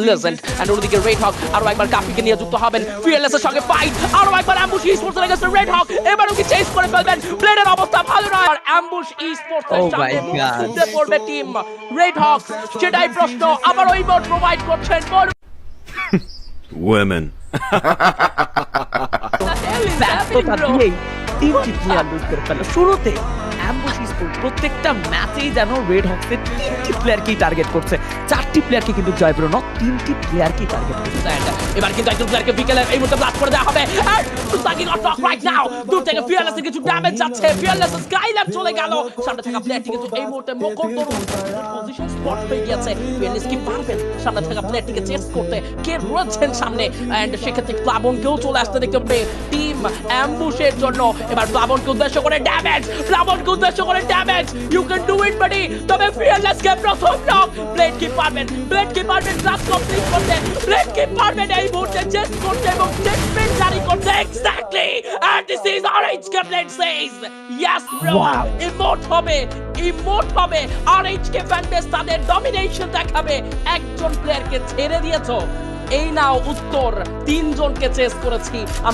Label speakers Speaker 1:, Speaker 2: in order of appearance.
Speaker 1: Legend and ওদিকে red হক আরো একবার কাফিকে নিয়ে যুক্ত হবেন ফিয়ারলেস এর সঙ্গে ফাইট আরো একবার অ্যাম্বুশ স্পোর্টস এর কাছে রেড হক এবারও কি চেজ করে ফেলবেন প্লেয়ারের অবস্থা ভালো নয় আর অ্যাম্বুশ স্পোর্টস এর
Speaker 2: Oh
Speaker 1: সামনে
Speaker 2: my God.
Speaker 1: মুখে পড়বে টিম রেড হক সেটাই প্রশ্ন আবার ওই বোর্ড প্রোভাইড করছেন
Speaker 3: Women.
Speaker 2: ব্যর্থতা দিয়েই তিনটি প্লেয়ার লুজ করে ফেললো শুরুতে অ্যাম্বুশ স্পোর্টস প্রত্যেকটা ম্যাচেই যেন রেড হকসের তিনটি প্লেয়ারকেই টার্গেট করছে, চারটি প্লেয়ারকে কিন্তু জয়পুর নট তিনটি প্লেয়ারকেই টার্গেট করছে।
Speaker 1: এবার কিন্তু একজন প্লেয়ারকে বিকেলে এই মুহূর্তে ব্লাস্ট করে দেওয়া হবে আর সুসাকি নট নক রাইট নাও দূর থেকে ফিয়ারলেস এর কিছু ড্যামেজ যাচ্ছে ফিয়ারলেস স্কাইলার চলে গেল সামনে থাকা প্লেয়ারটি কিন্তু এই মুহূর্তে মকর তরুণ পজিশন স্পট হয়ে গিয়েছে ফিয়ারলেস কি পারবেন সামনে থাকা প্লেয়ারটিকে চেস করতে কে রয়েছেন সামনে এন্ড সেক্ষেত্রে প্লাবনকেও চলে আসতে দেখতে পাবে টিম অ্যাম্বুশের জন্য এবার প্লাবনকে উদ্দেশ্য করে ড্যামেজ প্লাবনকে উদ্দেশ্য করে damage you can do it buddy তবে ফিয়ারলেস কে প্রথম নক ব্লেড কি পারবেন ক্লাস কমপ্লিট করতে ব্লেড কি পারবেন এই মুহূর্তে চেস করতে এবং স্টেটমেন্ট জারি করতে exactly and this is orange কে blade says yes bro emote হবে অরেঞ্জ কে ফ্যান বেস তাদের ডমিনেশন দেখাবে একজন প্লেয়ারকে ছেড়ে দিয়েছো এই নাও উত্তর তিনজনকে চেস করেছি আমি